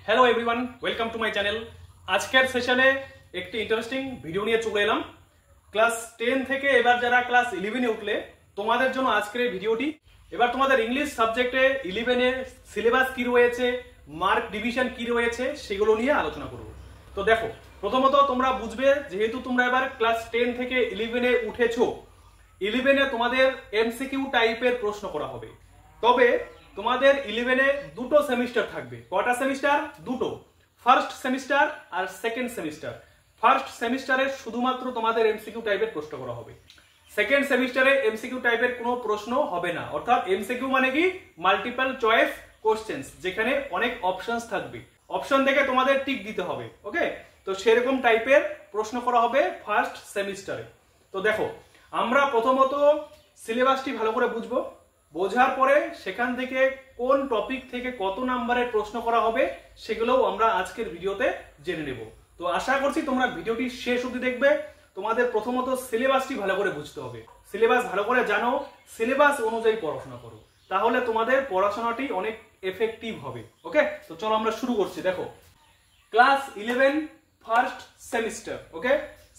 Hello everyone, welcome to my channel. আজকের সেশনে একটি ইন্টারেস্টিং ভিডিও নিয়ে চলে এলাম। ক্লাস 10 থেকে এবার যারা ক্লাস 11-এ উঠলে তোমাদের জন্য আজকের এই ভিডিওটি। এবার তোমাদের ইংলিশ সাবজেক্টে 11-এ সিলেবাস কি রয়েছে, মার্ক ডিভিশন কি রয়েছে, সেগুলো নিয়ে আলোচনা করব। তো দেখো, প্রথমত তোমরা বুঝবে, যেহেতু তোমরা এবার ক্লাস 10 থেকে 11-এ উঠেছো, 11-এ তোমাদের এমসিকিউ টাইপের প্রশ্ন করা হবে। তবে তোমাদের 11-এ দুটো সেমিস্টার থাকবে। কটা সেমিস্টার? দুটো, ফার্স্ট সেমিস্টার আর সেকেন্ড সেমিস্টার। ফার্স্ট সেমিস্টারে শুধুমাত্র তোমাদের এমসিকিউ টাইপের প্রশ্ন করা হবে। সেকেন্ড সেমিস্টারে এমসিকিউ টাইপের কোনো প্রশ্ন হবে না। অর্থাৎ এমসিকিউ মানে কি? মাল্টিপল চয়েস কোশ্চেন্স, যেখানে অনেক অপশনস থাকবে, অপশন দেখে তোমাদের টিক দিতে হবে। ওকে, তো সেরকম টাইপের প্রশ্ন করা হবে ফার্স্ট সেমিস্টারে। তো দেখো, আমরা প্রথমত সিলেবাসটি ভালো করে বুঝবো, বোঝার পরে সেখান থেকে কোন টপিক থেকে কত নাম্বারের প্রশ্ন করা হবে সেগুলোও আমরা আজকের ভিডিওতে জেনে নেব। তো আশা করছি তোমরা ভিডিওটি শেষ অবধি দেখবে। তোমাদের প্রথমত সিলেবাসটি ভালো করে বুঝতে হবে, সিলেবাস ভালো করে জানো, সিলেবাস অনুযায়ী পড়াশোনা করো, তাহলে তোমাদের পড়াশোনাটি অনেক এফেক্টিভ হবে। ওকে, তো চলো আমরা শুরু করছি। দেখো, ক্লাস 11 ফার্স্ট সেমিস্টার। ওকে,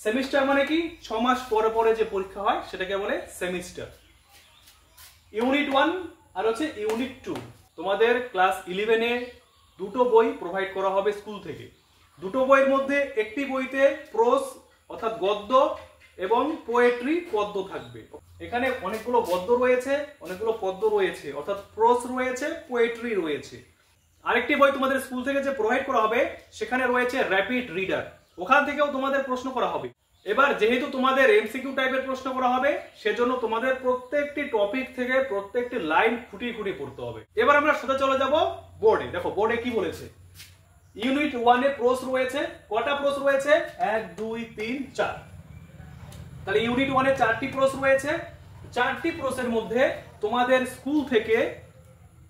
সেমিস্টার মানে কি? 6 মাস পরে পরে যে পরীক্ষা হয় সেটাকে বলে সেমিস্টার। ইউনিট 1 আর হচ্ছে ইউনিট 2। তোমাদের ক্লাস 11-এ দুটো বই প্রোভাইড করা হবে স্কুল থেকে। দুটো বইয়ের মধ্যে একটি বইতে প্রোজ অর্থাৎ গদ্য এবং পোয়েট্রি পদ্য থাকবে। এখানে অনেকগুলো গদ্য রয়েছে, অনেকগুলো পদ্য রয়েছে, অর্থাৎ প্রোজ রয়েছে, পোয়েট্রি রয়েছে। আরেকটি বই তোমাদের স্কুল থেকে যে প্রোভাইড করা হবে সেখানে রয়েছে র্যাপিড রিডার, ওখান থেকেও তোমাদের প্রশ্ন করা হবে। এবার যেহেতু তোমাদের এমসিকিউ টাইপের প্রশ্ন করা হবে, সেজন্য তোমাদের প্রত্যেকটি টপিক থেকে প্রত্যেকটি লাইন খুঁটিয়ে খুঁটিয়ে পড়তে হবে। এবার আমরা সোজা চলে যাব বোর্ডে। দেখো, বোর্ডে কি বলেছে। ইউনিট 1-এ প্রশ্ন রয়েছে। কটা প্রশ্ন রয়েছে? 1 2 3 4। তাহলে ইউনিট 1-এ 4টি প্রশ্ন রয়েছে। 4টি প্রশ্নের মধ্যে তোমাদের স্কুল থেকে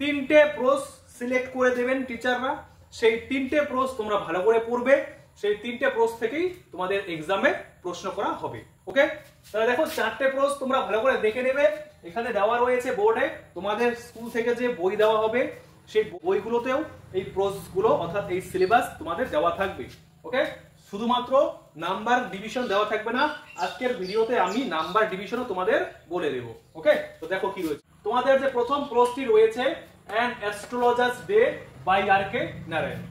3টে প্রশ্ন সিলেক্ট করে দেবেন টিচাররা। সেই 3টে প্রশ্ন তোমরা ভালো করে পড়বে, সেই 3টে প্রশ্ন থেকেই তোমাদের এক্সামে প্রশ্ন করা হবে। ওকে, তাহলে দেখো, 4টে প্রশ্ন তোমরা ভালো করে দেখে নেবে। এখানে দেওয়া রয়েছে বোর্ডে, তোমাদের স্কুল থেকে যে বই দেওয়া হবে সেই বইগুলোতেও এই প্রশ্নগুলো অর্থাৎ এই সিলেবাস তোমাদের দেওয়া থাকবে। ওকে, শুধুমাত্র নাম্বার ডিভিশন দেওয়া থাকবে না, আজকের ভিডিওতে আমি নাম্বার ডিভিশনও তোমাদের বলে দেব। ওকে, তো দেখো কি রয়েছে। তোমাদের যে প্রথম প্রশ্নটি রয়েছে, an astrologer's day by R K. Narayan.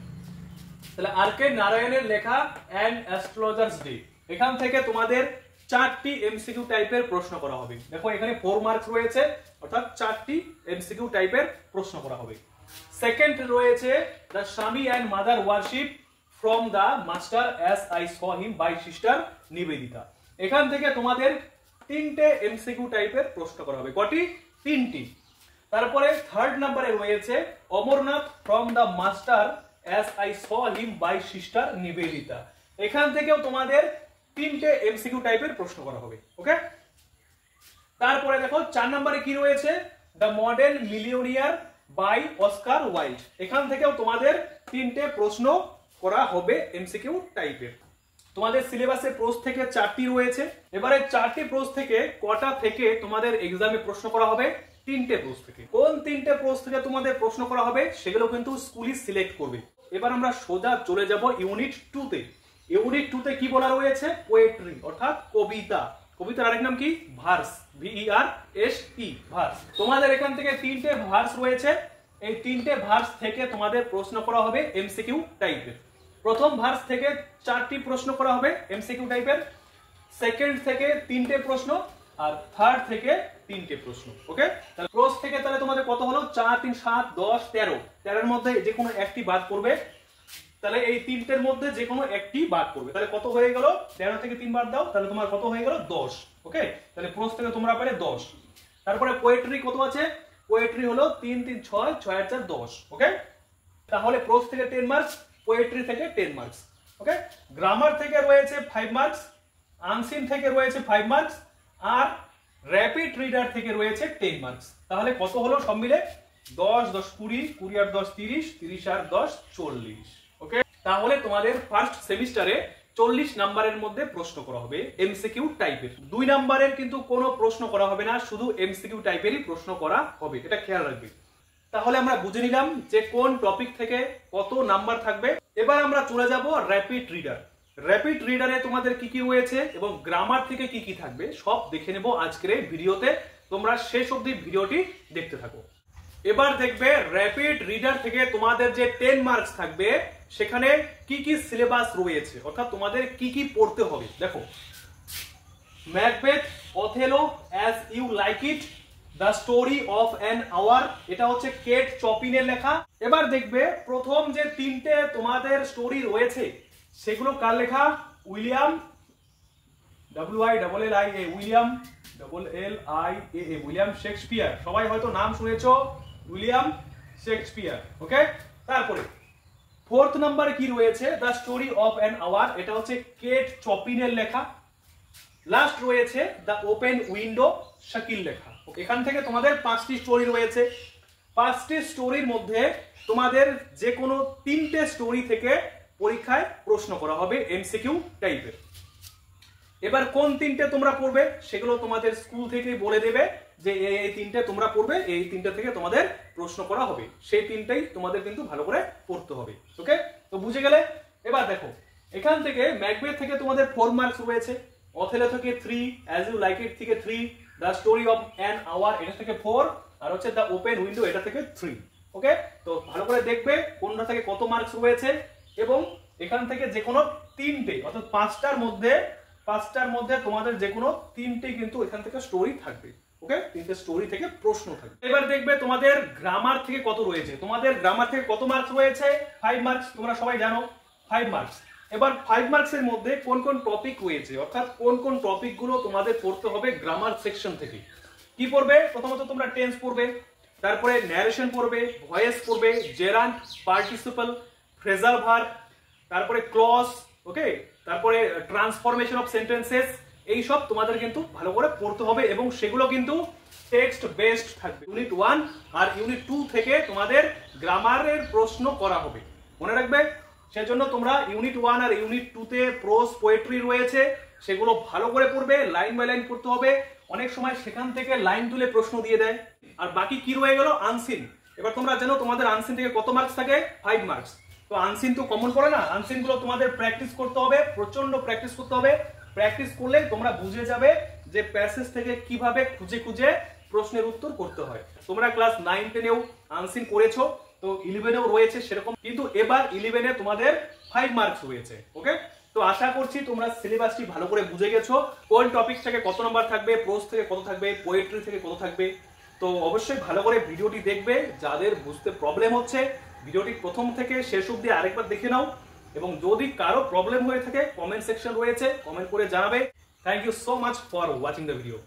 তাহলে আর.কে. নারায়ণের লেখা অ্যান অ্যাস্ট্রোলজার্স ডে। এখান থেকে তোমাদের 4টি এমসিকিউ টাইপের প্রশ্ন করা হবে। দেখো, এখানে 4 মার্কস রয়েছে, অর্থাৎ 4টি এমসিকিউ টাইপের প্রশ্ন করা হবে। সেকেন্ড রয়েছে the Swami and mother worship from the master as I saw him by sister Nivedita. এখান থেকে তোমাদের 3টে এমসিকিউ টাইপের প্রশ্ন করা হবে। কটি? 3টি। তারপরে থার্ড নাম্বারে রয়েছে Amarnath from the master as I saw him by sister Nivedita. এখান থেকেও তোমাদের 3টে এমসিকিউ টাইপের প্রশ্ন করা হবে। ওকে, তারপরে দেখো 4 নম্বরে কি রয়েছে, the modern millionaire by Oscar Wilde. এখান থেকেও তোমাদের 3টে প্রশ্ন করা হবে এমসিকিউ টাইপের। তোমাদের সিলেবাসে প্রশ্ন থেকে 4টি রয়েছে। এবারে 4টি প্রশ্ন থেকে কটা থেকে তোমাদের এক্সামে প্রশ্ন করা হবে? 3টে প্রশ্ন থেকে। কোন 3টে প্রশ্ন থেকে তোমাদের প্রশ্ন করা হবে সেগুলো কিন্তু স্কুলই সিলেক্ট করবে। এবার আমরা সোজা চলে যাব ইউনিট 2-তে। ইউনিট 2-তে কি বলা রয়েছে? পোয়েট্রি অর্থাৎ কবিতা। কবিতার আরেক নাম কি? Verse, VERSE, verse. তোমাদের এখান থেকে 3টে ভার্স রয়েছে। এই 3টে ভার্স থেকে তোমাদের প্রশ্ন করা হবে এমসিকিউ টাইপের। প্রথম ভার্স থেকে 4টি প্রশ্ন করা হবে এমসিকিউ টাইপের, সেকেন্ড থেকে 3টে প্রশ্ন, আর থার্ড থেকে 3টে প্রশ্ন। ওকে, তাহলে প্রশ্ন থেকে তাহলে তোমাদের কত হলো? 4 3 7 10 13। 13-এর মধ্যে যে কোনো একটি বাদ পড়বে। তাহলে এই 3টের মধ্যে যে কোনো একটি বাদ পড়বে। তাহলে কত হয়ে গেল? 13 থেকে 3 বাদ দাও, তাহলে তোমার কত হয়ে গেল? 10। ওকে, তাহলে প্রশ্ন থেকে তোমরা পেলে 10। তারপরে পোয়েট্রি কত আছে? পোয়েট্রি হলো 3 3 6 6 আর 4 10। ওকে, তাহলে প্রশ্ন থেকে 10 মার্কস, পোয়েট্রি থেকে 10 মার্কস। ওকে, গ্রামার থেকে রয়েছে 5 মার্কস, আনসিন থেকে রয়েছে 5 মার্কস, আর র্যাপিড রিডার থেকে রয়েছে 10 মার্কস। তাহলে কত হলো সব মিলে? 10 10 20, 20 আর 10 30, 30 আর 10 40। ওকে, তাহলে তোমাদের ফার্স্ট সেমিস্টারে 40 নাম্বারের মধ্যে প্রশ্ন করা হবে এমসিকিউ টাইপের। 2 নাম্বারের কিন্তু কোনো প্রশ্ন করা হবে না, শুধু এমসিকিউ টাইপেরই প্রশ্ন করা হবে, এটা খেয়াল রাখবে। তাহলে আমরা বুঝে নিলাম যে কোন টপিক থেকে কত নাম্বার থাকবে। এবার আমরা চলে যাব র্যাপিড রিডার। র্যাপিড রিডারে তোমাদের কি কি রয়েছে এবং গ্রামার থেকে কি কি থাকবে সব দেখে নেব আজকের এই ভিডিওতে। তোমরা শেষ অবধি ভিডিওটি দেখতে থাকো। এবার দেখবে র্যাপিড রিডার থেকে তোমাদের যে 10 মার্কস থাকবে সেখানে কি কি সিলেবাস রয়েছে, অর্থাৎ তোমাদের কি কি পড়তে হবে। দেখো, Macbeth, Othello, as you like it, the story of an hour, এটা হচ্ছে কেট চপিনের লেখা। এবার দেখবে প্রথম যে 3টে তোমাদের স্টোরি রয়েছে সেগুলো কার লেখা? William William Shakespeare. সবাই হয়তো নাম শুনেছো, উইলিয়াম শেক্সপিয়ার। ওকে, তারপরে 4th নাম্বার কি রয়েছে? The story of an hour, এটা হচ্ছে কেট চপিনের লেখা। লাস্ট রয়েছে দ্য ওপেন উইন্ডো, শাকিল লেখা। এখান থেকে তোমাদের 5টি স্টোরি রয়েছে। 5টি স্টোরির মধ্যে তোমাদের যে কোনো 3টে স্টোরি থেকে পরীক্ষায় প্রশ্ন করা হবে এমসিকিউ টাইপের। এবার কোন 3টে তোমরা পড়বে সেগুলো তোমাদের স্কুল থেকেই বলে দেবে যে এই 3টে তোমরা পড়বে, এই 3টে থেকে তোমাদের প্রশ্ন করা হবে। সেই 3টাই তোমাদের কিন্তু ভালো করে পড়তে হবে। ওকে, তো বুঝে গেলে। এবার দেখো, এখান থেকে ম্যাকবেথ থেকে তোমাদের 4 মার্কস রয়েছে, অথেলো থেকে 3, অ্যাজ ইউ লাইক ইট থেকে 3, the story of an hour এটা থেকে 4, আর হচ্ছে দ্য ওপেন উইন্ডো এটা থেকে 3। ওকে, তো ভালো করে দেখবে কোনটা থেকে কত মার্কস রয়েছে এবং এখান থেকে যে কোনো 3টে, অর্থাৎ 5টার মধ্যে তোমাদের যে কোনো 3টে কিন্তু এখান থেকে স্টোরি থাকবে। ওকে, 3টে স্টোরি থেকে প্রশ্ন থাকবে। এবার দেখবে তোমাদের গ্রামার থেকে কত রয়েছে। তোমাদের গ্রামার থেকে কত মার্কস রয়েছে? 5 মার্কস। তোমরা সবাই জানো 5 মার্কস। এবার 5 মার্কসের মধ্যে কোন কোন টপিক রয়েছে, অর্থাৎ কোন কোন টপিকগুলো তোমাদের পড়তে হবে গ্রামার সেকশন থেকে। কি পড়বে? প্রথমত তোমরা টেন্স পড়বে, তারপরে ন্যারেশন পড়বে, ভয়েস পড়বে, জেরান্ট, পার্টিসিপল, ফ্রেজাল ভার্ব, তারপরে ক্লজ। ওকে, তারপরে ট্রান্সফরমেশন অফ সেন্টেন্সেস। এই সব তোমাদের কিন্তু ভালো করে পড়তে হবে এবং সেগুলো কিন্তু টেক্সট বেসড থাকবে। ইউনিট 1 আর ইউনিট 2 থেকে তোমাদের গ্রামারের প্রশ্ন করা হবে, মনে রাখবে। সেজন্য তোমরা ইউনিট 1 আর ইউনিট 2 তে প্রোজ পোয়েট্রি রয়েছে, সেগুলো ভালো করে পড়বে, লাইন বাই লাইন পড়তে হবে। অনেক সময় সেখান থেকে লাইন তুলে প্রশ্ন দিয়ে দেয়। আর বাকি কি রয়ে গেল? আনসিন। এবার তোমরা জানো তোমাদের আনসিন থেকে কত মার্কস থাকে? 5 মার্কস। তো আনসিন তো কমন পড়ে না, আনসিন গুলো তোমাদের প্র্যাকটিস করতে হবে, প্রচন্ড প্র্যাকটিস করতে হবে। প্র্যাকটিস করলে তোমরা বুঝে যাবে যে প্যাসেজ থেকে কিভাবে খুঁজে খুঁজে প্রশ্নের উত্তর করতে হয়। তোমরা ক্লাস 9 10এও আনসিন করেছো, তো 11এও রয়েছে সেরকম, কিন্তু এবার 11এ তোমাদের 5 মার্কস রয়েছে। ওকে, তো আশা করছি তোমরা সিলেবাসটি ভালো করে বুঝে গেছো, কোন টপিক থেকে কত নাম্বার থাকবে, প্রোজ থেকে কত থাকবে, পোয়েট্রি থেকে কত থাকবে। তো অবশ্যই ভালো করে ভিডিওটি দেখবে। যাদের বুঝতে প্রবলেম হচ্ছে ভিডিওটি প্রথম থেকে শেষ অবধি আরেকবার দেখে নাও এবং যদি কারো প্রবলেম হয়ে থাকে কমেন্ট সেকশন রয়েছে, কমেন্ট করে জানাবে। Thank you so much for watching the video.